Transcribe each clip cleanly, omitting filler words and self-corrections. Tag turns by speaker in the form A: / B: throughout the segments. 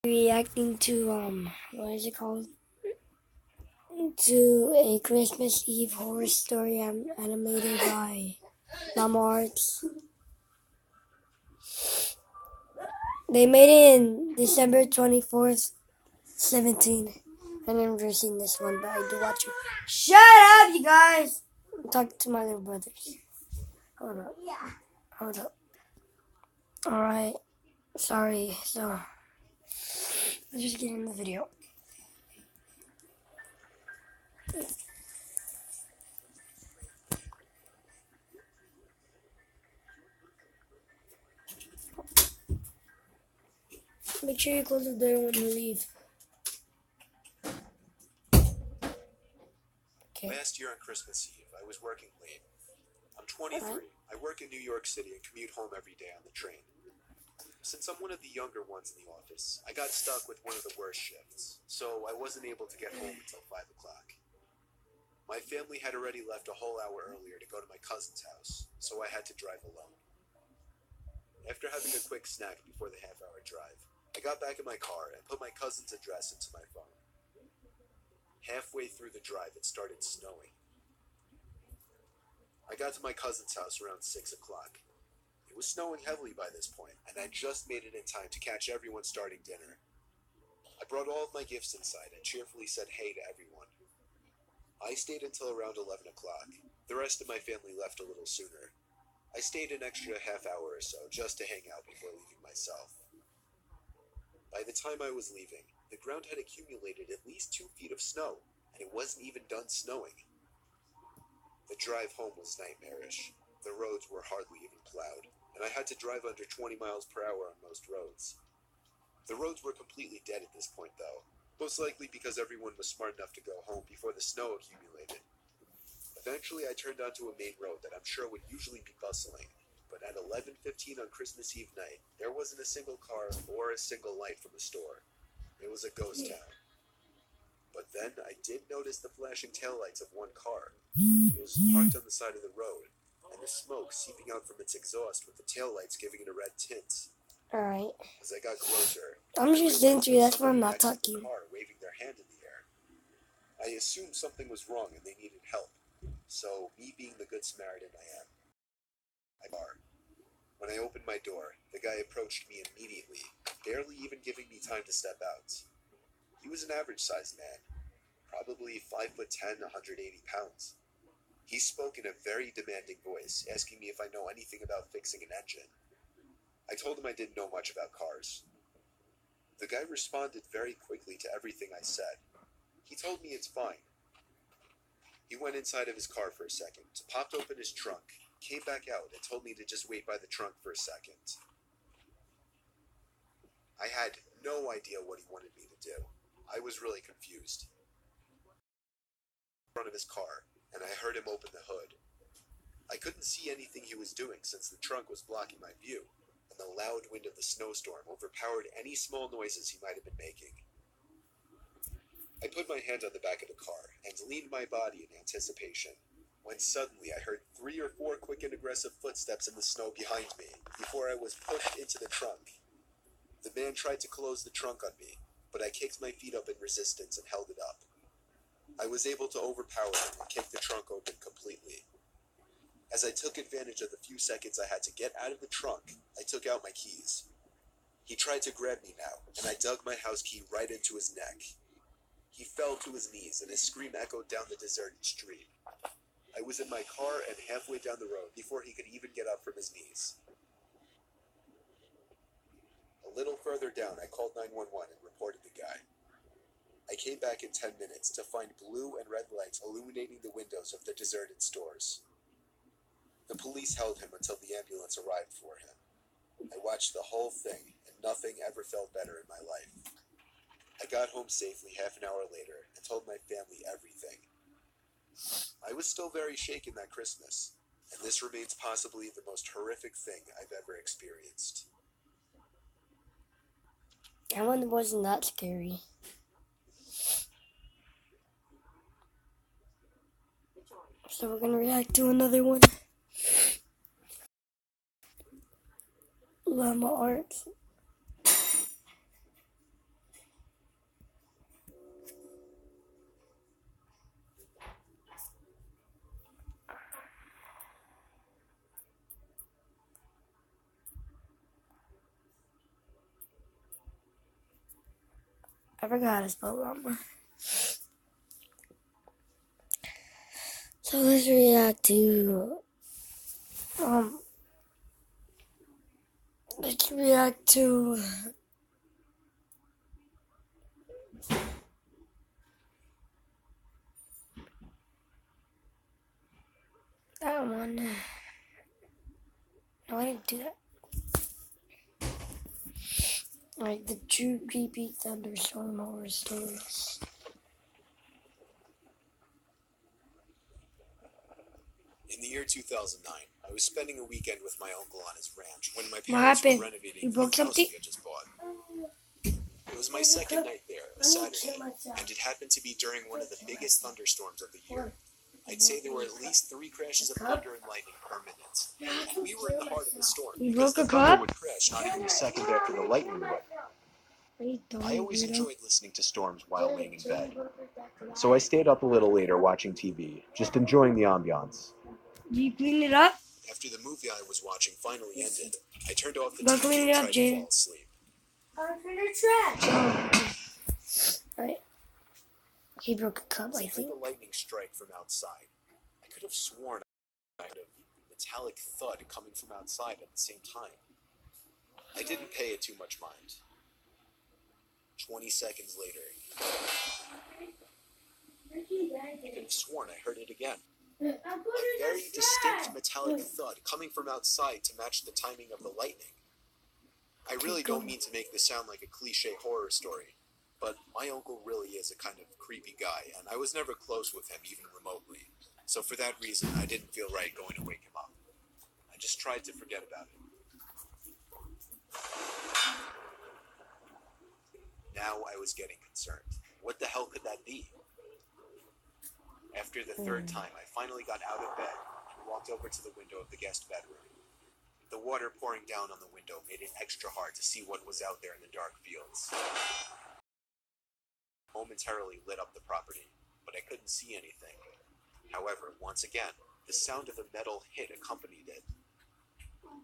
A: Reacting to what is it called? To a Christmas Eve horror story animated by llama Arts. They made it in December 24th, 17. I've never seen this one, but I do watch it. Shut up, you guys! I'm talking to my little brothers. Hold up. Hold up. Alright. Sorry. So, let's just get in the video. Make sure you close the door when you leave. Okay.
B: Last year on Christmas Eve, I was working late. I'm 23. I work in New York City and commute home every day on the train. Since I'm one of the younger ones in the office, I got stuck with one of the worst shifts, so I wasn't able to get home until 5 o'clock. My family had already left a whole hour earlier to go to my cousin's house, so I had to drive alone. After having a quick snack before the half-hour drive, I got back in my car and put my cousin's address into my phone. Halfway through the drive, it started snowing. I got to my cousin's house around 6 o'clock. It was snowing heavily by this point, and I just made it in time to catch everyone starting dinner. I brought all of my gifts inside and cheerfully said hey to everyone. I stayed until around 11 o'clock. The rest of my family left a little sooner. I stayed an extra half hour or so just to hang out before leaving myself. By the time I was leaving, the ground had accumulated at least 2 feet of snow, and it wasn't even done snowing. The drive home was nightmarish. The roads were hardly even plowed, and I had to drive under 20 miles per hour on most roads. The roads were completely dead at this point, though, most likely because everyone was smart enough to go home before the snow accumulated. Eventually, I turned onto a main road that I'm sure would usually be bustling, but at 11:15 on Christmas Eve night, there wasn't a single car or a single light from the store. It was a ghost town. But then I did notice the flashing taillights of one car. It was parked on the side of the road, and the smoke seeping out from its exhaust with the taillights giving it a red tint.
A: Alright.
B: As I got closer,
A: I'm just into that's why I'm not talking.
B: Car waving their hand in the air. I assumed something was wrong and they needed help. So, me being the good Samaritan I am, I bar. When I opened my door, the guy approached me immediately, barely even giving me time to step out. He was an average-sized man, probably 5'10", 180 pounds. He spoke in a very demanding voice, asking me if I know anything about fixing an engine. I told him I didn't know much about cars. The guy responded very quickly to everything I said. He told me it's fine. He went inside of his car for a second, popped open his trunk, came back out, and told me to just wait by the trunk for a second. I had no idea what he wanted me to do. I was really confused. In front of his car, and I heard him open the hood. I couldn't see anything he was doing since the trunk was blocking my view, and the loud wind of the snowstorm overpowered any small noises he might have been making. I put my hand on the back of the car and leaned my body in anticipation, when suddenly I heard 3 or 4 quick and aggressive footsteps in the snow behind me before I was pushed into the trunk. The man tried to close the trunk on me, but I kicked my feet up in resistance and held it up. I was able to overpower him and kick the trunk open completely. As I took advantage of the few seconds I had to get out of the trunk, I took out my keys. He tried to grab me now, and I dug my house key right into his neck. He fell to his knees, and his scream echoed down the deserted street. I was in my car and halfway down the road before he could even get up from his knees. A little further down, I called 911 and reported the guy. I came back in 10 minutes to find blue and red lights illuminating the windows of the deserted stores. The police held him until the ambulance arrived for him. I watched the whole thing, and nothing ever felt better in my life. I got home safely half an hour later and told my family everything. I was still very shaken that Christmas, and this remains possibly the most horrific thing I've ever experienced.
A: That one wasn't that scary. So we're gonna react to another one. Llama Arts. I forgot how to spell llama. So let's react to let's react to that one. No, I didn't do that. Like the true creepy thunderstorm horror stories.
B: In the year 2009, I was spending a weekend with my uncle on his ranch when my
A: What
B: parents were
A: happened?
B: renovating
A: You
B: the new
A: broke
B: house
A: something?
B: we had just bought. It was my second night there, a Saturday, and it happened to be during one of the biggest thunderstorms of the year. I'd say there were at least 3 crashes of thunder and lightning per minute. And we were in the heart of the storm
A: You
B: because
A: broke
B: the
A: a
B: thunder
A: cup?
B: would crash not even a second after the lightning would. I always enjoyed listening to storms while laying in bed, so I stayed up a little later watching TV, just enjoying the ambiance.
A: Did you clean it up?
B: After the movie I was watching finally ended, I turned off the
A: Go
B: TV
A: clean
B: and
A: it up,
B: tried to
A: Jaden.
B: fall asleep.
A: Alright. He broke a cup,
B: As
A: I
B: I heard
A: think.
B: the lightning strike from outside, I could have sworn I heard a metallic thud coming from outside at the same time. I didn't pay it too much mind. 20 seconds later, I could have sworn I heard it again. A very distinct metallic thud coming from outside to match the timing of the lightning. I really don't mean to make this sound like a cliche horror story, but my uncle really is a kind of creepy guy, and I was never close with him even remotely. So for that reason, I didn't feel right going to wake him up. I just tried to forget about it. Now I was getting concerned. What the hell could that be? After the third time, I finally got out of bed and walked over to the window of the guest bedroom. The water pouring down on the window made it extra hard to see what was out there in the dark fields. I momentarily lit up the property, but I couldn't see anything. However, once again, the sound of a metal hit accompanied it.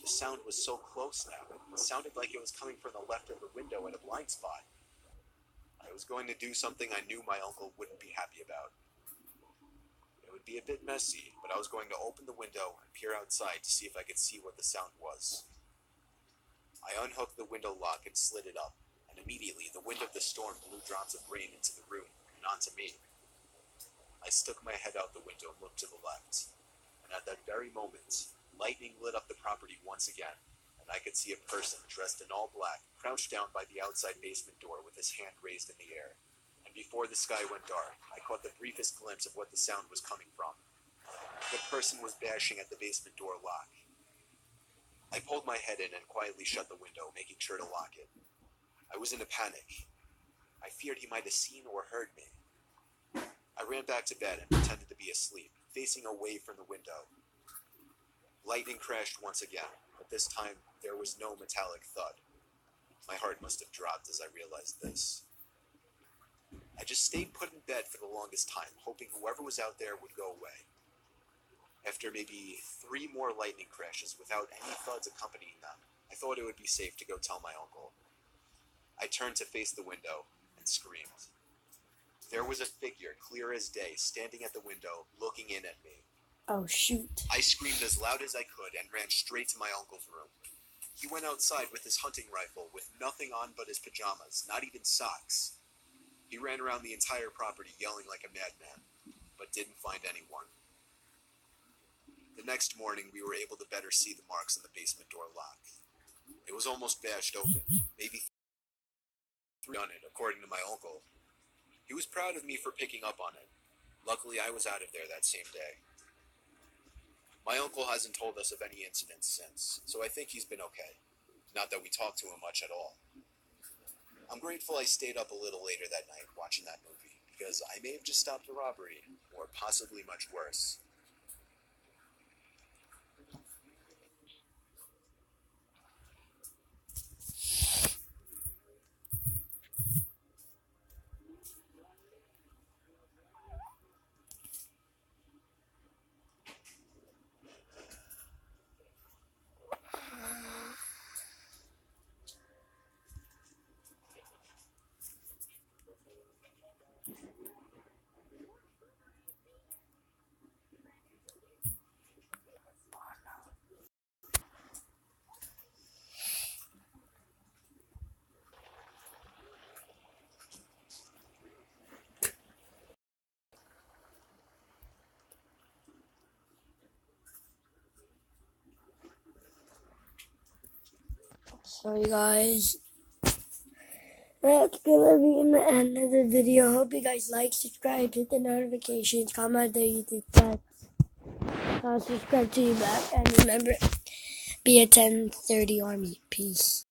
B: The sound was so close now, it sounded like it was coming from the left of the window at a blind spot. I was going to do something I knew my uncle wouldn't be happy about. It would be a bit messy, but I was going to open the window and peer outside to see if I could see what the sound was. I unhooked the window lock and slid it up, and immediately the wind of the storm blew drops of rain into the room and onto me. I stuck my head out the window and looked to the left, and at that very moment, lightning lit up the property once again, and I could see a person dressed in all black crouched down by the outside basement door with his hand raised in the air. And before the sky went dark, I caught the briefest glimpse of what the sound was coming from. The person was bashing at the basement door lock. I pulled my head in and quietly shut the window, making sure to lock it. I was in a panic. I feared he might have seen or heard me. I ran back to bed and pretended to be asleep, facing away from the window. Lightning crashed once again, but this time there was no metallic thud. My heart must have dropped as I realized this. I just stayed put in bed for the longest time, hoping whoever was out there would go away. After maybe 3 more lightning crashes without any thuds accompanying them, I thought it would be safe to go tell my uncle. I turned to face the window and screamed. There was a figure, clear as day, standing at the window, looking in at me.
A: Oh, shoot.
B: I screamed as loud as I could and ran straight to my uncle's room. He went outside with his hunting rifle, with nothing on but his pajamas, not even socks. He ran around the entire property yelling like a madman, but didn't find anyone. The next morning, we were able to better see the marks on the basement door lock. It was almost bashed open, maybe 3 on it, according to my uncle. He was proud of me for picking up on it. Luckily, I was out of there that same day. My uncle hasn't told us of any incidents since, so I think he's been okay. Not that we talked to him much at all. I'm grateful I stayed up a little later that night watching that movie, because I may have just stopped a robbery, or possibly much worse.
A: So you guys, that's gonna be in the end of the video. Hope you guys like, subscribe, hit the notifications, comment the YouTube text. I'll subscribe to you back, and remember, be a 1030 army. Peace.